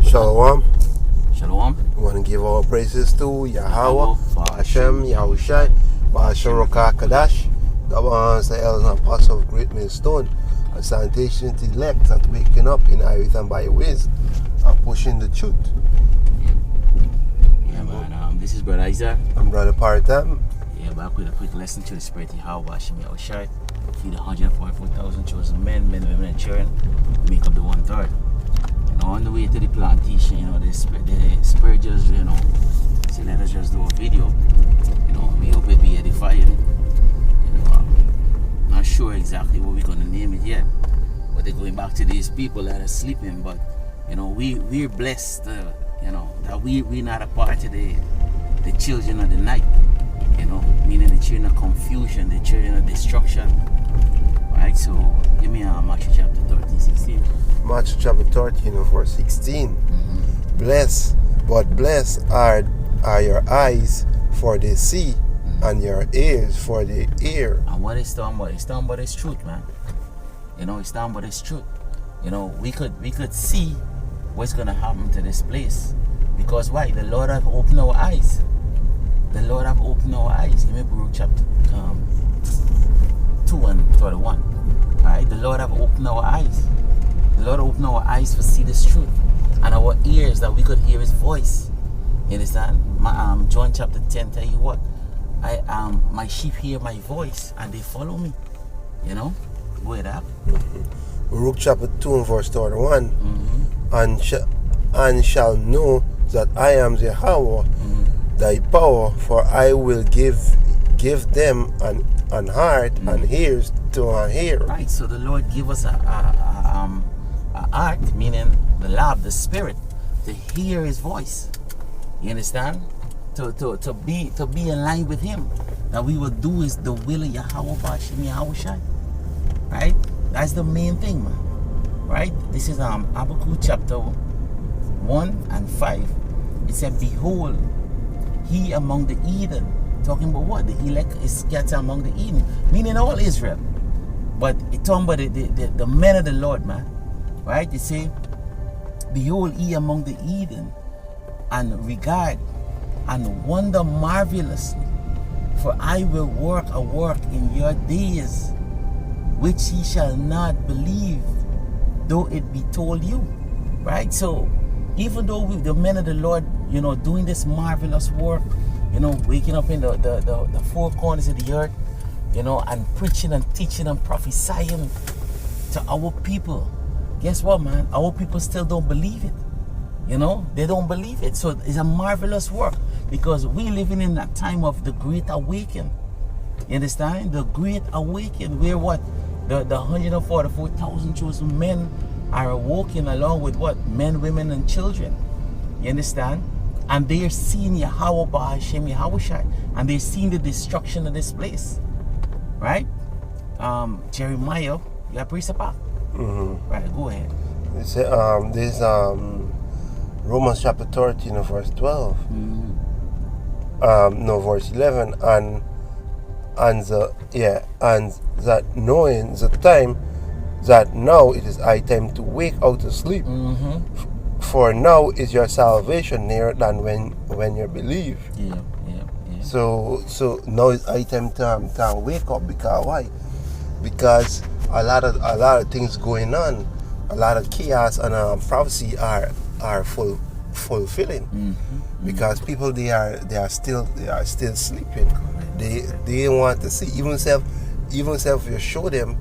Shalom. Shalom. We want to give all praises to Yahweh, Hashem, Yahushai, Hashem Rokah Kadash, the ones, the elders and apostles of Great Millstone, and sanitation to the elect that waking up in our and by ways and pushing the truth. Yeah, man. This is Brother Isaac. I'm Brother Partam. Yeah, back with a quick lesson to the Spirit of Yahweh, Hashem Yahushai. Feed 144,000 chosen men, women, and children. Make up the 1/3. On the way to the plantation, the spirit just, so let us just do a video. We hope it be edifying. Not sure exactly what we're gonna name it yet, but they're going back to these people that are sleeping. But we're blessed, that we're not a part of the children of the night. Meaning the children of confusion, the children of destruction. Right? So give me Matthew chapter 13, 16. Matthew chapter 13 and verse 16. Blessed are your eyes for they see, and your ears for they hear. And what it's talking about? It's talking about His truth, man. It's talking about His truth. We could see what's gonna happen to this place. Because why? The Lord have opened our eyes. The Lord have opened our eyes. Give me Baruch chapter 2 and 31. Alright, the Lord have opened our eyes. The Lord opened our eyes to see this truth, and our ears that we could hear His voice. You understand? John chapter 10 tell you what? My sheep hear my voice and they follow me. Go ahead up. Baruch chapter 2 and verse 31. And shall know that I am Yahweh, thy power, for I will give them an heart and ears to hear. Right, so the Lord give us a heart, meaning the love, the spirit, to hear His voice. You understand? To be in line with Him. That we will do is the will of Yahweh Hashem Yahushai. Right? That's the main thing, man. Right? This is Habakkuk chapter 1 and 5. It said, behold, he among the heathen. Talking about what? The elect is scattered among the heathen, meaning all Israel. But it's talking about the men of the Lord, man. Right? They say, behold, ye among the heathen, and regard and wonder marvelously, for I will work a work in your days, which ye shall not believe, though it be told you. Right? So, even though the men of the Lord, doing this marvelous work, waking up in the four corners of the earth, and preaching and teaching and prophesying to our people. Guess what, man? Our people still don't believe it. They don't believe it. So it's a marvelous work, because we living in that time of the Great Awakening. You understand? The Great Awakening, where what? The 144,000 chosen men are awoken, along with what? Men, women, and children. You understand? And they are seeing Yahweh Hashem Yahushai, and they're seeing the destruction of this place. Right? Jeremiah, you got priest about? Right, go ahead. This Romans chapter 13 and verse 12. Verse 11. And that knowing the time, that now it is high time to wake out of sleep. For now is your salvation nearer than when you believe. Yeah. So now it's high time to wake up. Because why? Because a lot of things going on, a lot of chaos and prophecy are fulfilling. Because people they are still sleeping. They want to see. Even if you show them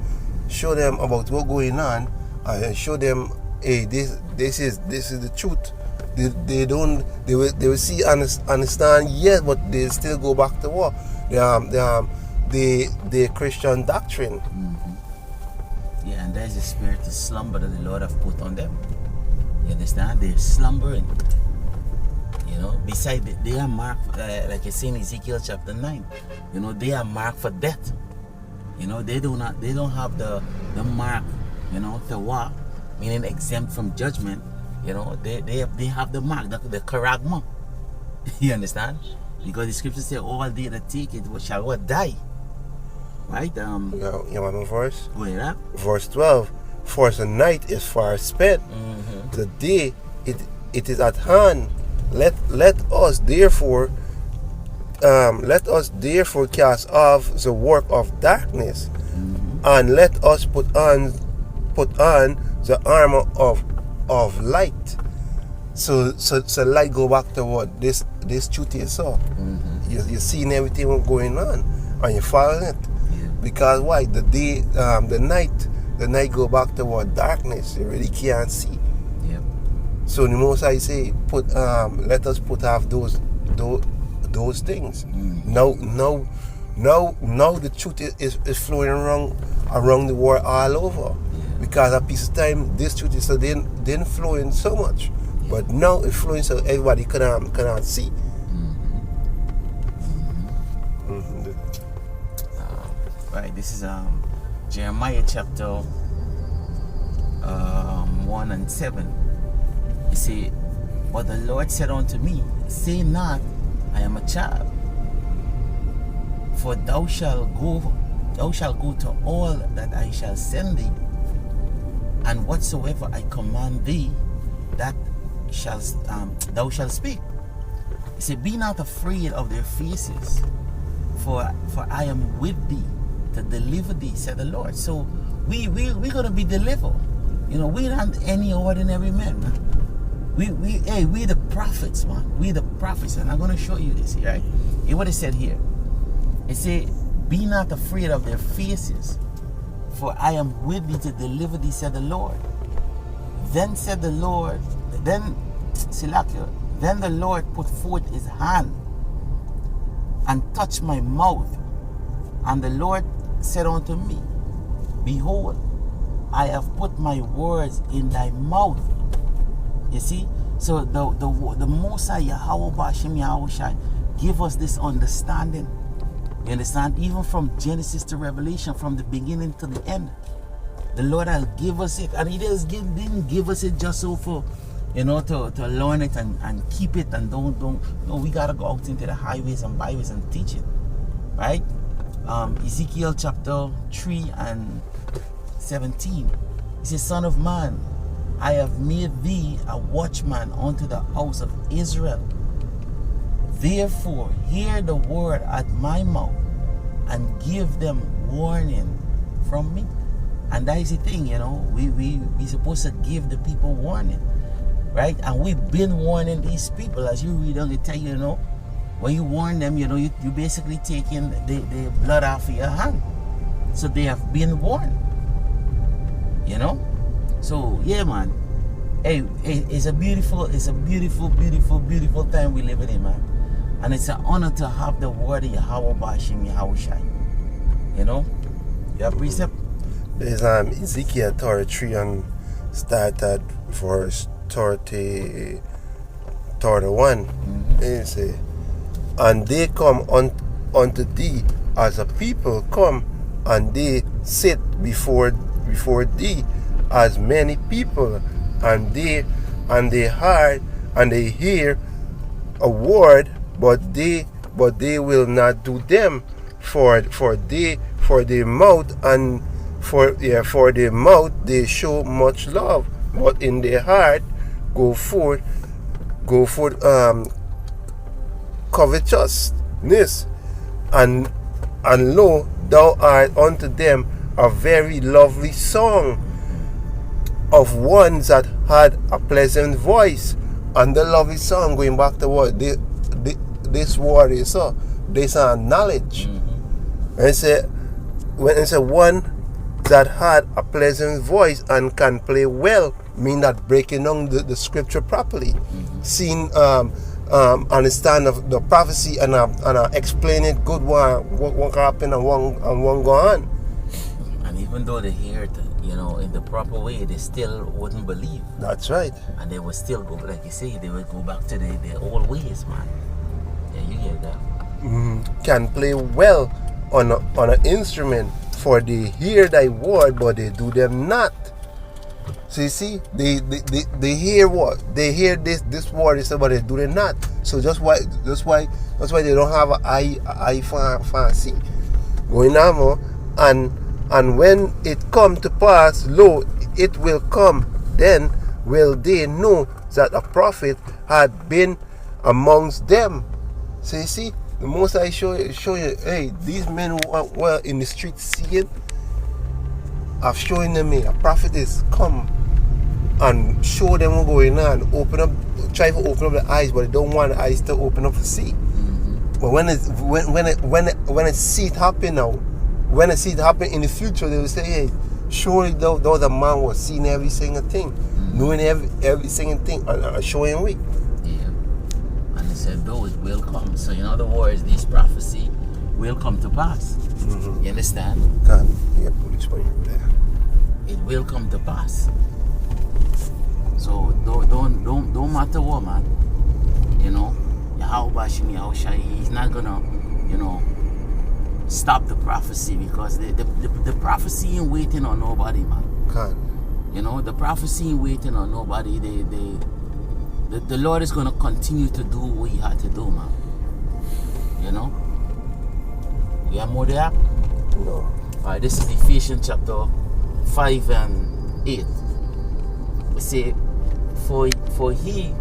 about what's going on, and show them, hey, this is the truth. They will see understand yet, but they still go back to war. The Christian doctrine. Yeah, and there's a spirit of slumber that the Lord have put on them. You understand? They're slumbering. Besides, they are marked, like I say in Ezekiel chapter 9. They are marked for death. They don't have the mark, tawah, meaning exempt from judgment. They have the mark, the karagma. You understand? Because the scriptures say, all they that take it shall what? Die. Right? You want my verse? Go ahead. Verse 12. For the night is far spent. The day it is at hand. Let us therefore cast off the work of darkness, and let us put on the armor of light. So light go back to what this truth is. So you're seeing everything going on, and you're following it. Yeah. Because why? The night go back to what? Darkness. You really can't see. Yep. So the most I say, let us put off those things. Now the truth is flowing around the world all over. Yeah. Because at piece of time, this truth is didn't flowing so much, but now it's flowing so everybody cannot see. Right. This is Jeremiah chapter 1 and 7. You see, but the Lord said unto me, say not, I am a child, for thou shalt go to all that I shall send thee, and whatsoever I command thee, that thou shalt speak. He said, be not afraid of their faces, for I am with thee to deliver thee, said the Lord. So we're gonna be delivered. You know, we're not any ordinary men, man. We the prophets, man. We the prophets, and I'm gonna show you this, right? Hear what it said here. It said, be not afraid of their faces, for I am with thee to deliver thee, said the Lord. Then said the Lord, then the Lord put forth his hand and touched my mouth. And the Lord said unto me, behold, I have put my words in thy mouth. You see? So the Most High Yahweh Bashim Yahushai give us this understanding. You understand? Even from Genesis to Revelation, from the beginning to the end. The Lord will give us it. And he didn't give us it just so for, to learn it and keep it and don't. No, we got to go out into the highways and byways and teach it. Right? Ezekiel chapter 3 and 17. He says, Son of man, I have made thee a watchman unto the house of Israel. Therefore, hear the word at my mouth and give them warning from me. And that is the thing, we supposed to give the people warning, right? And we've been warning these people. As you read on, they tell you, when you warn them, you basically taking the blood off of your hand. So they have been warned, So yeah, man. Hey, it's a beautiful time we live in, man. And it's an honor to have the word of Yahweh Bashim Yahushai. You have precept? There's Ezekiel 33 and start at verse 31. It say, and they come unto thee as a people come, and they sit before thee as many people, and they hear a word, but they will not do them, for their mouth they show much love, but in their heart go forth covetousness, and lo, thou art unto them a very lovely song of ones that had a pleasant voice. And the lovely song, going back to what this word is, so this knowledge. And when it's a one that had a pleasant voice and can play well, mean that breaking down the scripture properly, seeing understand the prophecy and explain it good, what happened and one go on. And even though they hear it, in the proper way, they still wouldn't believe. That's right. And they would still go, like you say, they would go back to their old ways, man. Yeah, you hear that. Can play well on an instrument, for they hear thy word, but they do them not. So you see, they hear what? They hear this word is, but they do them not. So that's why they don't have an eye fancy going on, and when it come to pass, lo, it will come, then will they know that a prophet had been amongst them. So you see, the most I show you, hey, these men who were in the street seeing, I've shown them, a prophet is come and show them what's going on, try to open up the eyes, but they don't want the eyes to open up to see. But when it see it happen now, when it see it happen in the future, they will say, hey, surely though the man was seeing every single thing, knowing every single thing, showing way. Yeah. And he said, though it will come. So in other words, this prophecy will come to pass. You understand? God, yeah, police point over there. It will come to pass. So don't matter what, man. You know, Yahweh he's not gonna, stop the prophecy, because the prophecy ain't waiting on nobody, man. God. The prophecy ain't waiting on nobody. The Lord is gonna continue to do what he had to do, man. You have more there? No. Alright, this is Ephesians chapter 5 and 8. We say, for he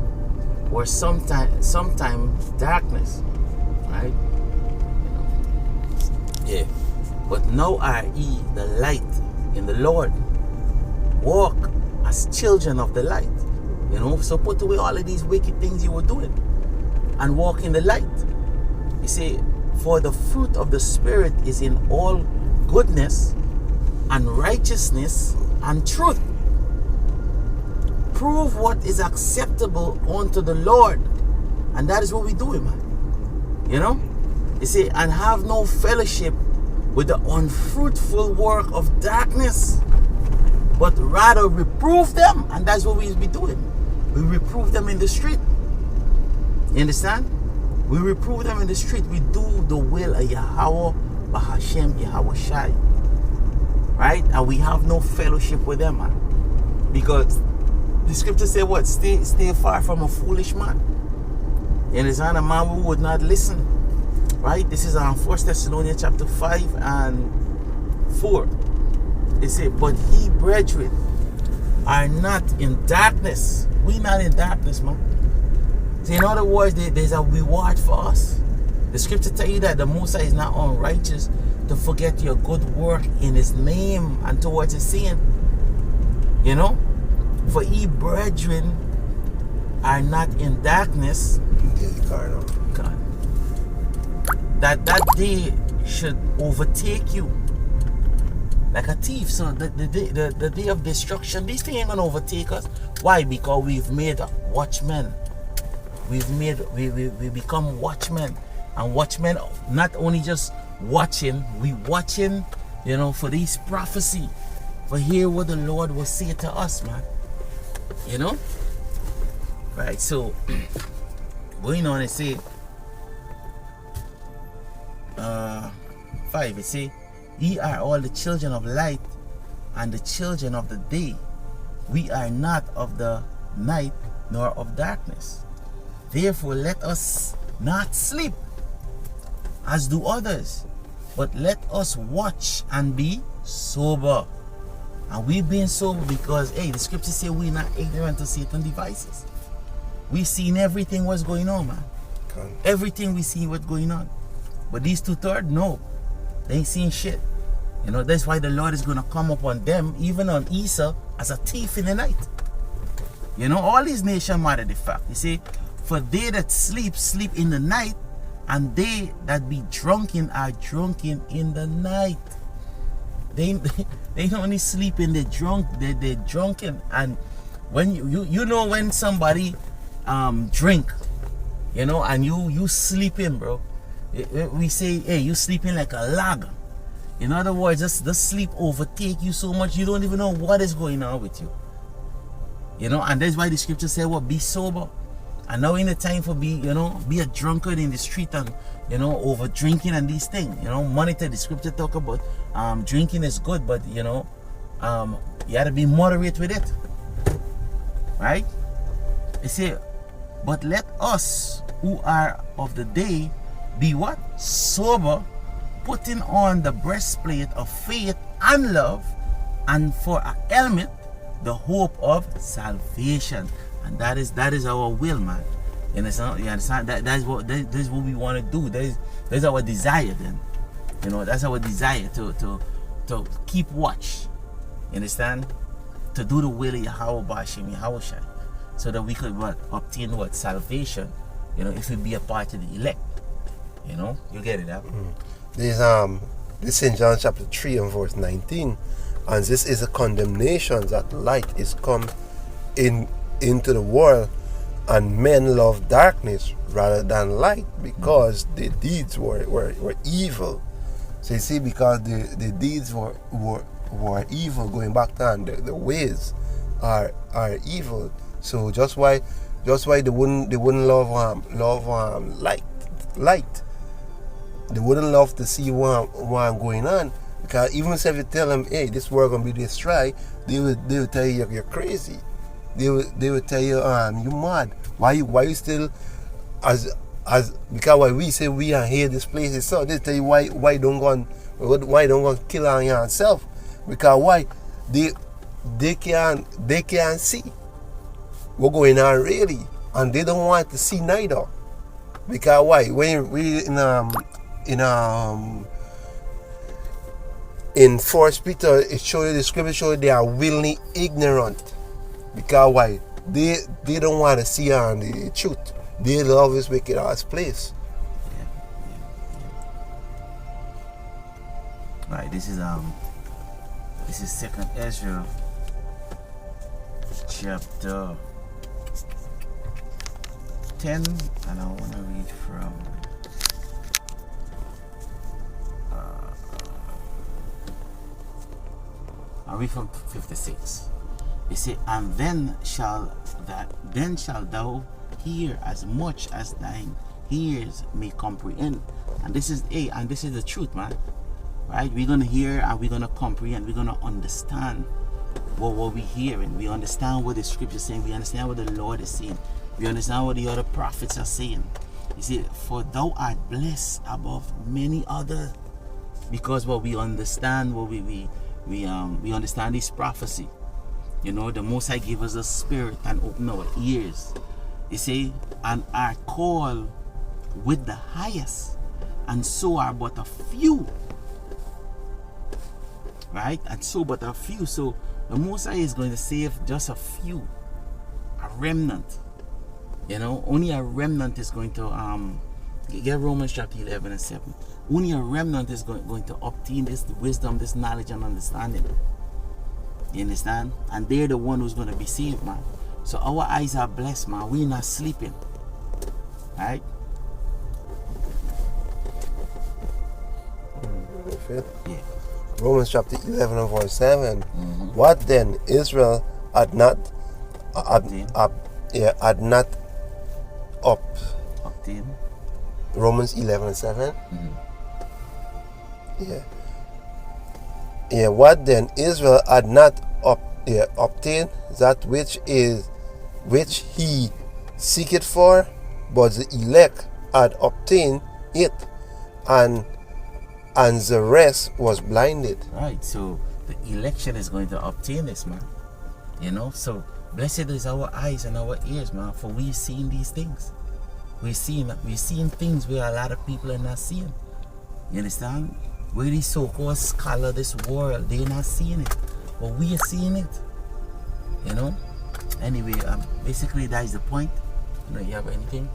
were sometime darkness, right? Yeah. But now are ye the light in the Lord. Walk as children of the light. So put away all of these wicked things you were doing and walk in the light. You see, for the fruit of the Spirit is in all goodness and righteousness and truth. Prove what is acceptable unto the Lord. And that is what we're doing, man. You see, and have no fellowship with the unfruitful work of darkness, but rather reprove them. And that's what we be doing. We reprove them in the street. You understand? We reprove them in the street. We do the will of Yahweh, Bahashem, Yahweh Shai. Right? And we have no fellowship with them, man. Because the scripture say what? Stay far from a foolish man. You understand? A man who would not listen. Right? This is 1 Thessalonians chapter 5 and 4. It say, but ye, brethren, are not in darkness. We not in darkness, man. So in other words, there's a reward for us. The scripture tell you that the Most High is not unrighteous to forget your good work in his name and towards his sin. For ye, brethren, are not in darkness. God. That day should overtake you like a thief. So the day of destruction, these things ain't gonna overtake us. Why? Because we've made watchmen. We become watchmen. And watchmen, not only just watching, we watching, for this prophecy, for hear what the Lord will say to us, man. Right, so going on, it say 5, it say, ye are all the children of light and the children of the day. We are not of the night nor of darkness. Therefore let us not sleep as do others, but let us watch and be sober. And we being sober because, hey, the scripture say we're not ignorant to Satan's devices. We seen everything what's going on, man. Okay. Everything we see what's going on. But these 2/3, no. They ain't seeing shit. That's why the Lord is going to come upon them, even on Esau, as a thief in the night. All these nations matter the fact. You see, for they that sleep, sleep in the night, and they that be drunken are drunken in the night. They don't only sleep in the drunk, they're drunken. And when when somebody drink, and you sleeping, bro. We say, hey, you sleeping like a log. In other words, the sleep overtake you so much you don't even know what is going on with you. And that's why the scripture say, what, be sober. And now in the time for be a drunkard in the street and over drinking and these things. Monitor the scripture talk about drinking is good, but you gotta be moderate with it. Right? It say, but let us who are of the day be what? Sober, putting on the breastplate of faith and love, and for a helmet, the hope of salvation. And that is our will, man. You understand? That's what we want to do. That's our desire then. You know, that's our desire to keep watch. You understand? To do the will of Yahweh Bashim Yahushai. So that we could obtain salvation, you know, if we be a part of the elect. You know? You get it, huh? There's this in John chapter 3 and verse 19. And this is a condemnation that light is come into the world, and men love darkness rather than light, because the deeds were evil. So you see, because the deeds were evil, going back down, the ways are evil. So just why they wouldn't love light. They wouldn't love to see what going on, because even if you tell them, hey, this world gonna be destroyed, they will tell you you're crazy. They will tell you, you mad. Why you still as because why we say we are here this place is so, they tell you why don't go kill on yourself, because why they can't see what's going on really, and they don't want to see neither, because why when we in 1 Peter, it shows you, the scripture shows you they are willingly ignorant, because why they don't want to see on the truth. They love this wicked ass place. Right, this is 2nd Ezra chapter 10, and I want to read from I'll read from 56. It says, and then shall thou hear as much as thine ears may comprehend. And this is the truth, man. Right? We're gonna hear and we're gonna comprehend. We're gonna understand what we hearing. We understand what the scripture is saying. We understand what the Lord is saying. We understand what the other prophets are saying. You see, for thou art blessed above many others, because what we understand, what we understand this prophecy. You know, the Most High gave us a spirit and open our ears. You see, and are called with the highest, and so are but a few. Right? And so but a few. So the Most High is going to save just a few, a remnant. You know, only a remnant is going to get Romans chapter 11 and 7. Only a remnant is going to obtain this wisdom, this knowledge and understanding. You understand? And they're the one who's going to be saved, man. So our eyes are blessed, man. We're not sleeping. Right? Yeah. Romans chapter 11 and verse 7. What then? Israel had not Obtain. Romans 11 and 7. Yeah. What then? Israel had not obtained that which he seeketh for, but the elect had obtained it, and the rest was blinded. Right. So the election is going to obtain this, man. You know. So blessed is our eyes and our ears, man, for we've seen these things. We've seen things where a lot of people are not seeing. You understand? Where these so-called scholars, this world, they're not seeing it, but we are seeing it. You know. Anyway, basically that is the point. You know, you have anything?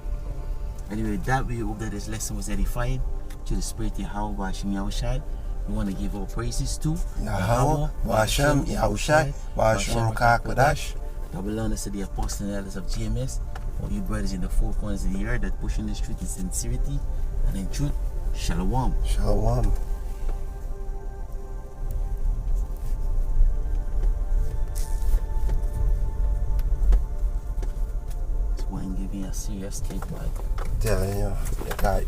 Anyway, that we hope that this lesson was edifying to the spirit of Yahweh Bashim Yahushai. We want to give our praises to Yahweh Bashim Yahushai Bashim Rukak. God will learn us to the apostles and elders of GMS, all you brothers in the four corners of the earth that pushing this truth in sincerity and in truth. Shalom. Shalom. This one give me a serious cake, right? Yeah, you got